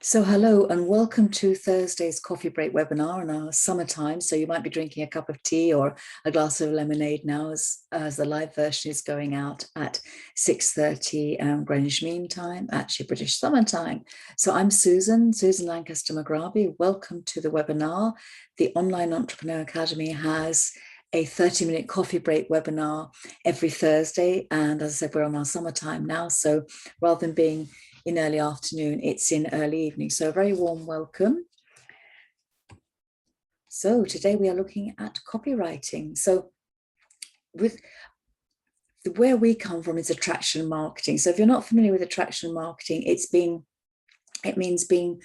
So hello and welcome to Thursday's coffee break webinar in our summertime. So you might be drinking a cup of tea or a glass of lemonade now as the live version is going out at 6:30 Greenwich Mean Time, actually British summertime. So I'm Susan Lancaster McGraby. Welcome to the webinar. The Online Entrepreneur Academy has a 30-minute coffee break webinar every Thursday. And as I said, we're on our summertime now. So rather than being in early afternoon, it's in early evening. So a very warm welcome. So today we are looking at copywriting. So with where we come from is attraction marketing. So if you're not familiar with attraction marketing, it means being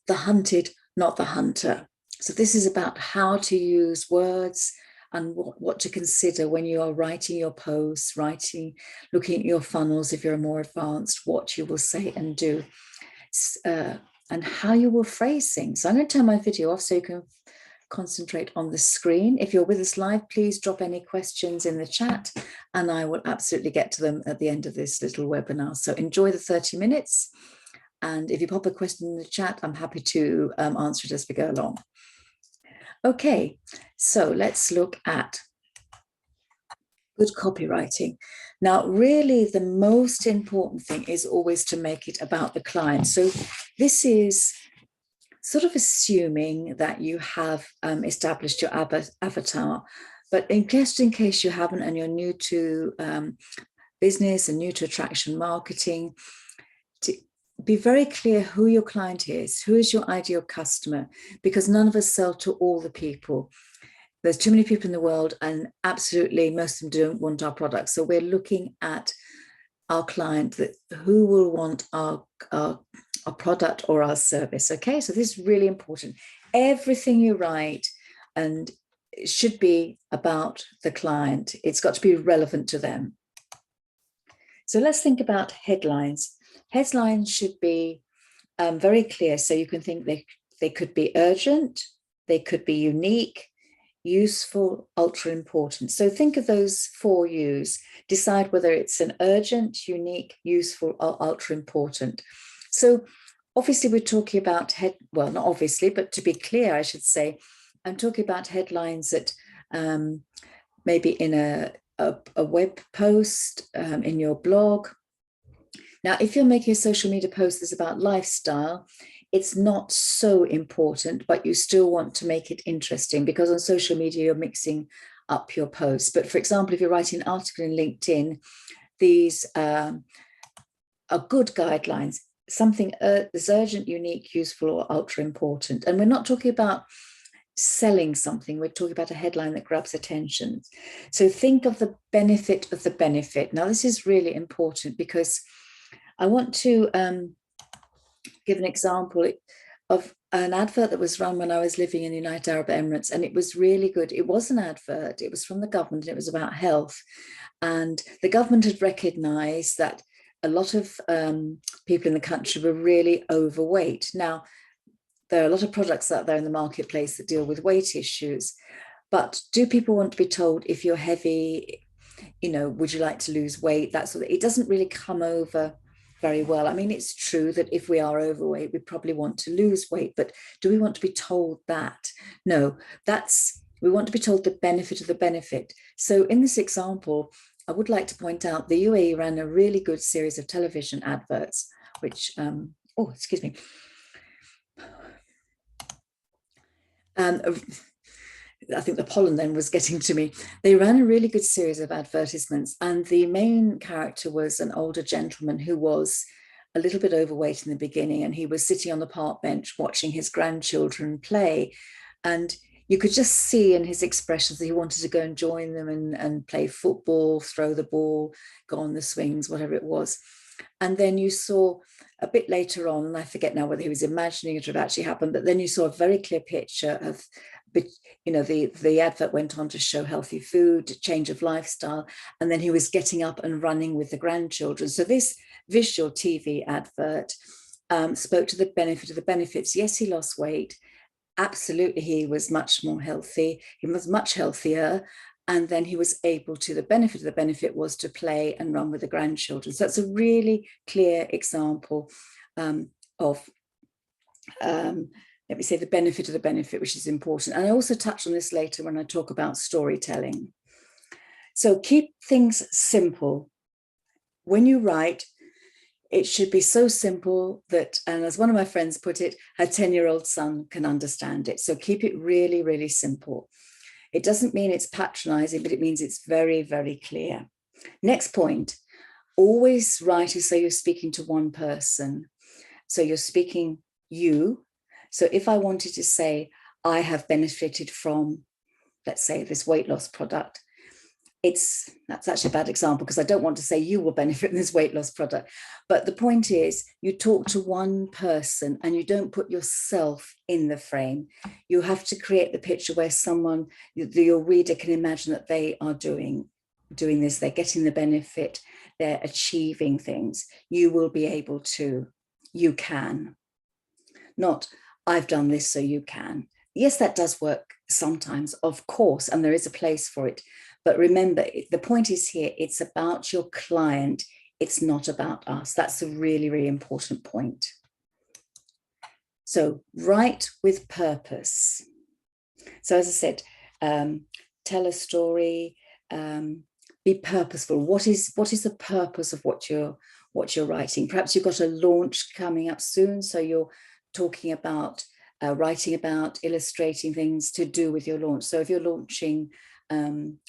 the hunted, not the hunter. So this is about how to use words and what to consider when you are writing your posts, looking at your funnels if you're more advanced, what you will say and do, and how you will phrase things. So I'm going to turn my video off so you can concentrate on the screen. If you're with us live, please drop any questions in the chat and I will absolutely get to them at the end of this little webinar. So enjoy the 30 minutes. And if you pop a question in the chat, I'm happy to answer it as we go along. Okay, so let's look at good copywriting. Now, really, the most important thing is always to make it about the client. So this is sort of assuming that you have established your avatar, but just in case you haven't and you're new to business and new to attraction marketing, to be very clear who your client is, who is your ideal customer, because none of us sell to all the people. There's too many people in the world and absolutely most of them don't want our products. So we're looking at our client, who will want our product or our service. Okay, so this is really important. Everything you write and it should be about the client. It's got to be relevant to them. So let's think about headlines. Headlines should be very clear. So you can think they could be urgent, they could be unique, useful, ultra important. So think of those 4 U's. Decide whether it's an urgent, unique, useful, or ultra important. So obviously we're talking about well, not obviously, but to be clear, I should say, I'm talking about headlines that maybe in a web post, in your blog. Now, if you're making a social media post that's about lifestyle, it's not so important, but you still want to make it interesting because on social media, you're mixing up your posts. But for example, if you're writing an article in LinkedIn, these are good guidelines, something that's urgent, unique, useful, or ultra important. And we're not talking about selling something, we're talking about a headline that grabs attention. So think of the benefit of the benefit. Now, this is really important because I want to give an example of an advert that was run when I was living in the United Arab Emirates, and it was really good. It was an advert, it was from the government, and it was about health. And the government had recognized that a lot of people in the country were really overweight. Now, there are a lot of products out there in the marketplace that deal with weight issues, but do people want to be told if you're heavy, would you like to lose weight? That sort of, it doesn't really come over very well. I mean, it's true that if we are overweight, we probably want to lose weight, but do we want to be told that? No, we want to be told the benefit of the benefit. So in this example, I would like to point out the UAE ran a really good series of television adverts, which, excuse me. I think the pollen then was getting to me. They ran a really good series of advertisements, and the main character was an older gentleman who was a little bit overweight in the beginning, and he was sitting on the park bench watching his grandchildren play. And you could just see in his expressions that he wanted to go and join them and play football, throw the ball, go on the swings, whatever it was. And then you saw a bit later on, and I forget now whether he was imagining it or it actually happened, but then you saw a very clear picture of, the advert went on to show healthy food, change of lifestyle, and then he was getting up and running with the grandchildren. So this visual TV advert spoke to the benefit of the benefits. Yes, he lost weight. Absolutely, he was much more healthy. He was much healthier. And then he was able to, the benefit of the benefit was to play and run with the grandchildren. So that's a really clear example of let me say the benefit of the benefit, which is important. And I also touch on this later when I talk about storytelling. So keep things simple. When you write, it should be so simple that, and as one of my friends put it, her 10-year-old son can understand it. So keep it really, really simple. It doesn't mean it's patronizing, but it means it's very, very clear. Next point, always write as though you're speaking to one person. So you're speaking you. So if I wanted to say, I have benefited from, let's say, this weight loss product, that's actually a bad example because I don't want to say you will benefit from this weight loss product. But the point is, you talk to one person and you don't put yourself in the frame. You have to create the picture where someone, your reader, can imagine that they are doing this, they're getting the benefit, they're achieving things. You will be able to, you can. Not, I've done this, so you can. Yes, that does work sometimes, of course, and there is a place for it. But remember, the point is here, it's about your client. It's not about us. That's a really, really important point. So write with purpose. So as I said, tell a story, be purposeful. What is the purpose of what you're writing? Perhaps you've got a launch coming up soon, so you're talking about writing about, illustrating things to do with your launch. So if you're launching,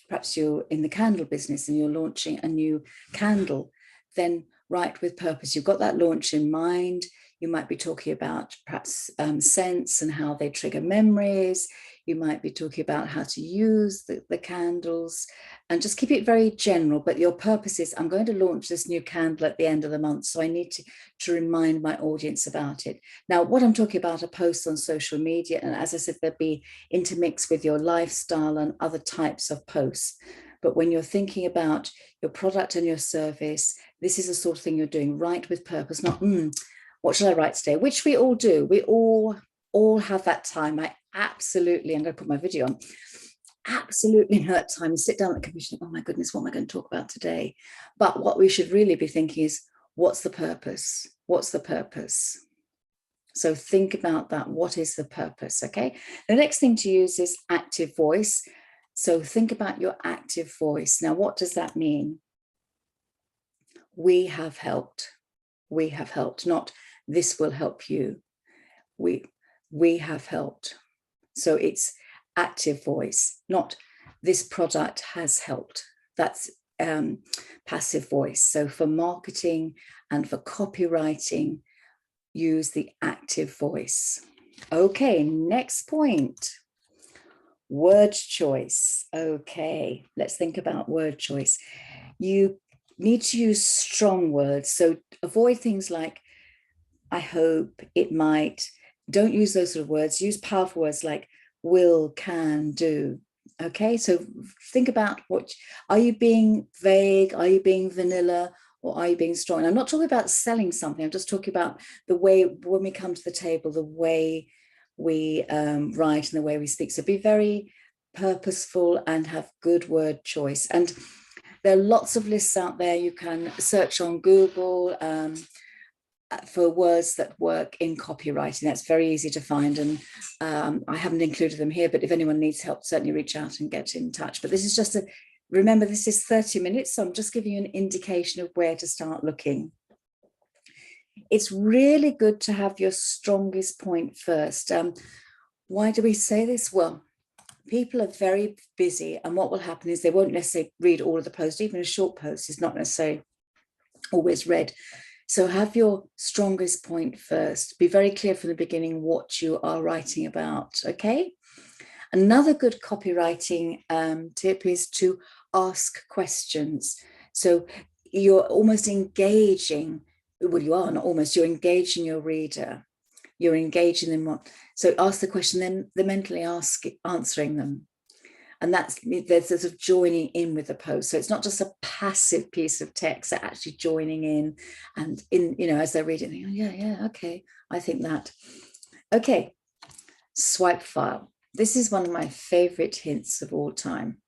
perhaps you're in the candle business and you're launching a new candle, then write with purpose. You've got that launch in mind. You might be talking about perhaps scents and how they trigger memories. You might be talking about how to use the candles, and just keep it very general. But your purpose is, I'm going to launch this new candle at the end of the month, so I need to remind my audience about it. Now, what I'm talking about are posts on social media. And as I said, they'll be intermixed with your lifestyle and other types of posts. But when you're thinking about your product and your service, this is the sort of thing you're doing. Write with purpose, not, what should I write today? Which we all do. We all have that time. I absolutely, I'm going to put my video on, absolutely know that time. Sit down at the computer, oh my goodness, what am I going to talk about today? But what we should really be thinking is, what's the purpose? What's the purpose? So think about that. What is the purpose? Okay. The next thing to use is active voice. So think about your active voice. Now, what does that mean? We have helped. We have helped, not this will help you. We have helped. So it's active voice, not this product has helped. That's passive voice. So for marketing and for copywriting, use the active voice. Okay, next point. Word choice. Okay, let's think about word choice. You need to use strong words. So avoid things like, I hope, it might. Don't use those sort of words. Use powerful words like will, can, do. Okay, so think about are you being vague? Are you being vanilla? Or are you being strong? And I'm not talking about selling something. I'm just talking about the way, when we come to the table, the way we write and the way we speak. So be very purposeful and have good word choice. And there are lots of lists out there. You can search on Google for words that work in copywriting. That's very easy to find. And I haven't included them here, but if anyone needs help, certainly reach out and get in touch. But this is just remember, this is 30 minutes. So I'm just giving you an indication of where to start looking. It's really good to have your strongest point first. Why do we say this? Well, people are very busy, and what will happen is they won't necessarily read all of the posts. Even a short post is not necessarily always read. So have your strongest point first. Be very clear from the beginning what you are writing about, okay? Another good copywriting tip is to ask questions. So you're almost engaging, well, you are not almost, you're engaging your reader. You're engaging them. So ask the question, then they're mentally answering them. And they're sort of joining in with the post. So it's not just a passive piece of text, they're actually joining in, and as they're reading, they go, yeah, okay, I think that. Okay, swipe file. This is one of my favorite hints of all time.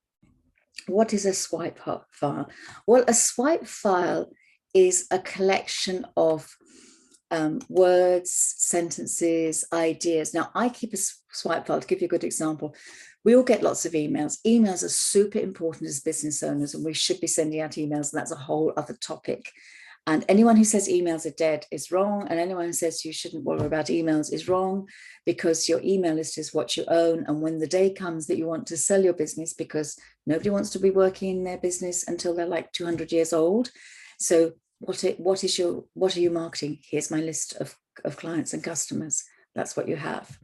What is a swipe file? Well, a swipe file is a collection of words, sentences, ideas. Now, I keep a swipe file. To give you a good example, we all get lots of emails. Emails are super important as business owners, and we should be sending out emails, and that's a whole other topic. And anyone who says emails are dead is wrong. And anyone who says you shouldn't worry about emails is wrong, because your email list is what you own. And when the day comes that you want to sell your business, because nobody wants to be working in their business until they're like 200 years old. So what are you marketing? Here's my list of clients and customers. That's what you have.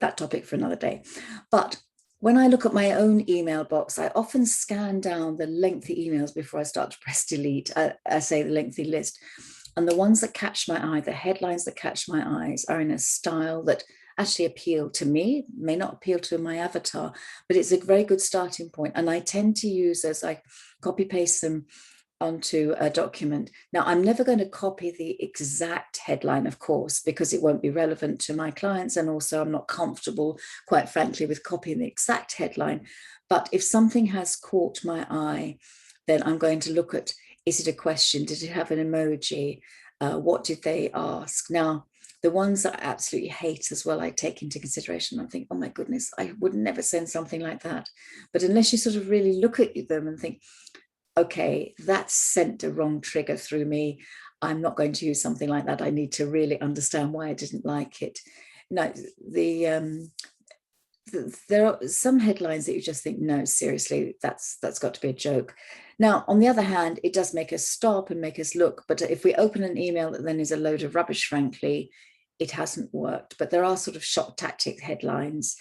That topic for another day. But when I look at my own email box, I often scan down the lengthy emails before I start to press delete. I say the lengthy list. And the ones that catch my eye, the headlines that catch my eyes, are in a style that actually appeal to me, may not appeal to my avatar, but it's a very good starting point. And I tend to use, as I copy paste them onto a document. Now, I'm never going to copy the exact headline, of course, because it won't be relevant to my clients. And also I'm not comfortable, quite frankly, with copying the exact headline. But if something has caught my eye, then I'm going to look at, is it a question? Did it have an emoji? What did they ask? Now, the ones that I absolutely hate as well, I take into consideration. I think, oh my goodness, I would never send something like that. But unless you sort of really look at them and think, okay, that sent a wrong trigger through me, I'm not going to use something like that. I need to really understand why I didn't like it. Now, there are some headlines that you just think, no, seriously, that's got to be a joke. Now, on the other hand, it does make us stop and make us look. But if we open an email that then is a load of rubbish, frankly, it hasn't worked. But there are sort of shock tactic headlines.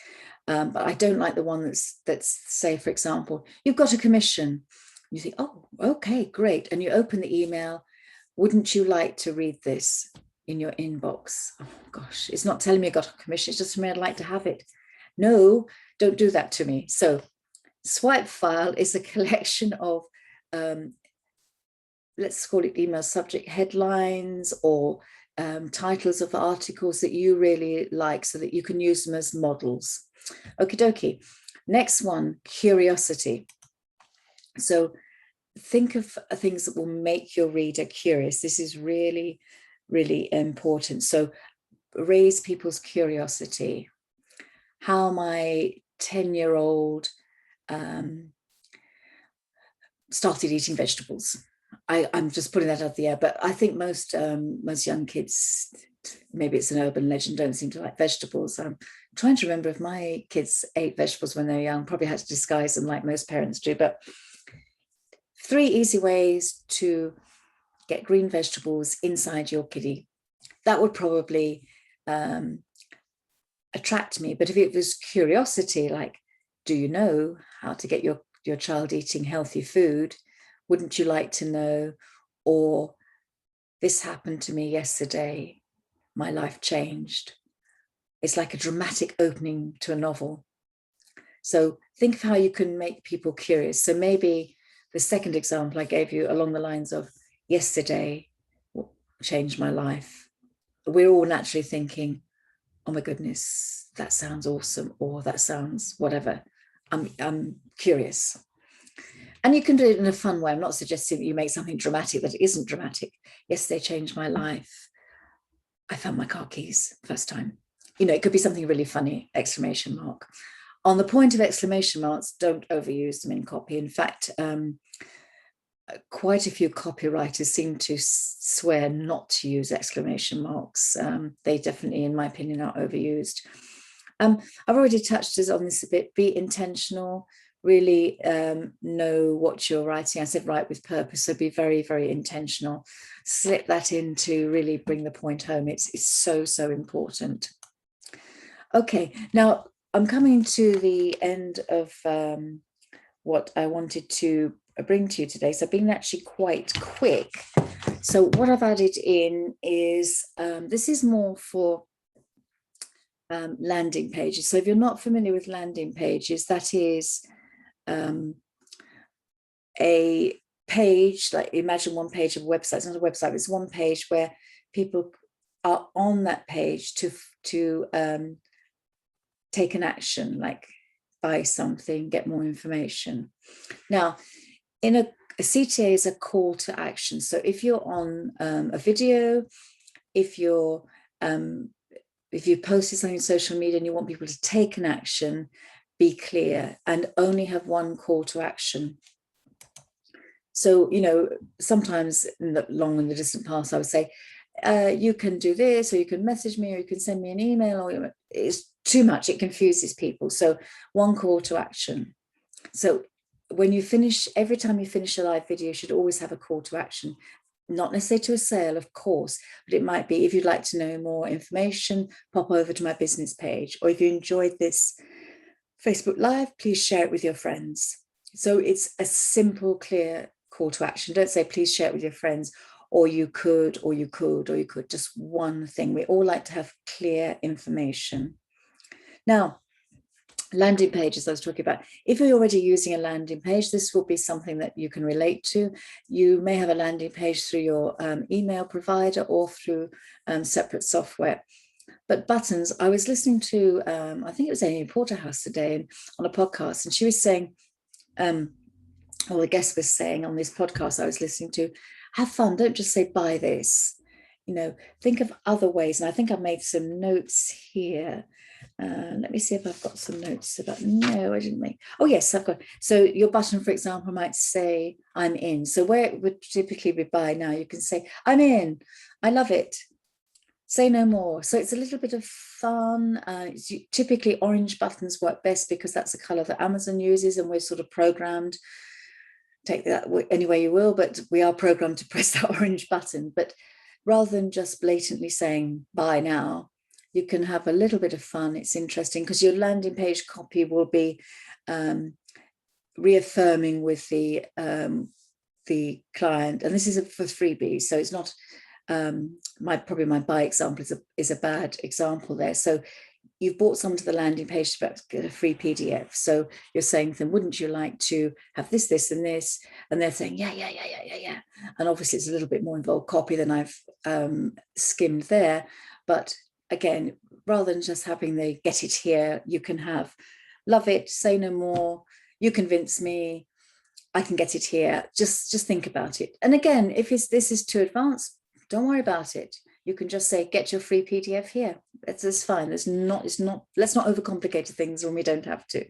But I don't like the one that's say, for example, you've got a commission. You think, oh, okay, great. And you open the email. Wouldn't you like to read this in your inbox? Oh, gosh, it's not telling me I got a commission. It's just for me, I'd like to have it. No, don't do that to me. So swipe file is a collection of, let's call it email subject headlines or titles of articles that you really like so that you can use them as models. Okie dokie. Next one, curiosity. So think of things that will make your reader curious. This is really, really important. So raise people's curiosity. How my 10-year-old started eating vegetables. I'm just putting that out the air, but I think most young kids, maybe it's an urban legend, don't seem to like vegetables. I'm trying to remember if my kids ate vegetables when they were young. Probably had to disguise them like most parents do. But 3 easy ways to get green vegetables inside your kiddie. That would probably attract me. But if it was curiosity, like, do you know how to get your child eating healthy food? Wouldn't you like to know? Or this happened to me yesterday, my life changed. It's like a dramatic opening to a novel. So think of how you can make people curious. So maybe the second example I gave you along the lines of yesterday changed my life. We're all naturally thinking, oh my goodness, that sounds awesome, or that sounds whatever. I'm curious. And you can do it in a fun way. I'm not suggesting that you make something dramatic that isn't dramatic. Yesterday changed my life. I found my car keys first time. It could be something really funny, exclamation mark. On the point of exclamation marks, don't overuse them in copy. In fact, quite a few copywriters seem to swear not to use exclamation marks. They definitely, in my opinion, are overused. I've already touched on this a bit. Be intentional. Really know what you're writing. I said write with purpose, so be very, very intentional. Slip that in to really bring the point home. It's so, so important. Okay, now I'm coming to the end of what I wanted to bring to you today. So I've been actually quite quick. So what I've added in is, this is more for landing pages. So if you're not familiar with landing pages, that is a page, like imagine one page of a website. It's not a website, it's one page where people are on that page to take an action, like buy something, get more information. Now, in a CTA is a call to action. So if you're on a video, if you're if you posted something on social media and you want people to take an action, be clear and only have one call to action. So, you know, sometimes in the distant past, I would say, you can do this, or you can message me, or you can send me an email, or it's too much. It confuses people. So one call to action. So when you finish, every time you finish a live video, you should always have a call to action. Not necessarily to a sale, of course, but it might be, if you'd like to know more information, pop over to my business page. Or if you enjoyed this Facebook Live, please share it with your friends. So it's a simple, clear call to action. Don't say, please share it with your friends, or you could, or you could, or you could. Just one thing. We all like to have clear information. Now, landing pages I was talking about. If you're already using a landing page, this will be something that you can relate to. You may have a landing page through your email provider or through separate software. But buttons, I was listening to, I think it was Amy Porterhouse today on a podcast, and she was saying, or the guest was saying on this podcast I was listening to, have fun, don't just say buy this. You know, think of other ways. And I think I've made some notes here. Let me see if I've got some notes about, no, I didn't make, oh yes, I've got. So your button, for example, might say, I'm in. So where it would typically be buy now, you can say, I'm in, I love it, say no more. So it's a little bit of fun. Typically orange buttons work best because that's the color that Amazon uses, and we're sort of programmed, take that any way you will, but we are programmed to press that orange button. But rather than just blatantly saying buy now, you can have a little bit of fun. It's interesting because your landing page copy will be reaffirming with the client, and this is for freebies, so it's not probably my buy example is a bad example there. So you've brought someone to the landing page to get a free PDF. So you're saying to them, wouldn't you like to have this, this, and this? And they're saying, yeah. And obviously it's a little bit more involved copy than I've skimmed there. But again, rather than just having the get it here, you can have love it, say no more, you convince me, I can get it here. Just think about it. And again, if this is too advanced, don't worry about it. You can just say, get your free PDF here. It's fine. Let's not overcomplicate things when we don't have to.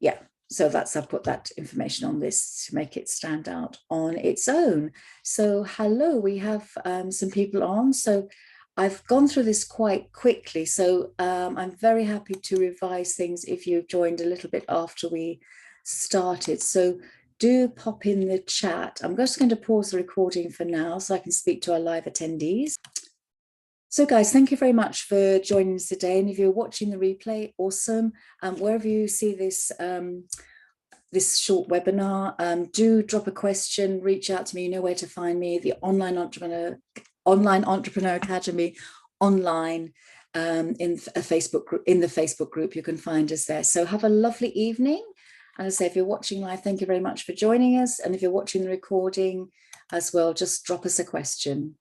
Yeah, so I've put that information on this to make it stand out on its own. So hello, we have some people on. So I've gone through this quite quickly. So I'm very happy to revise things if you've joined a little bit after we started. So do pop in the chat. I'm just going to pause the recording for now so I can speak to our live attendees. So guys, thank you very much for joining us today. And if you're watching the replay, awesome. Wherever you see this this short webinar, do drop a question, reach out to me. You know where to find me, the Online Entrepreneur Academy online in a Facebook group, in the Facebook group. You can find us there. So have a lovely evening. And as I say, if you're watching live, thank you very much for joining us. And if you're watching the recording as well, just drop us a question.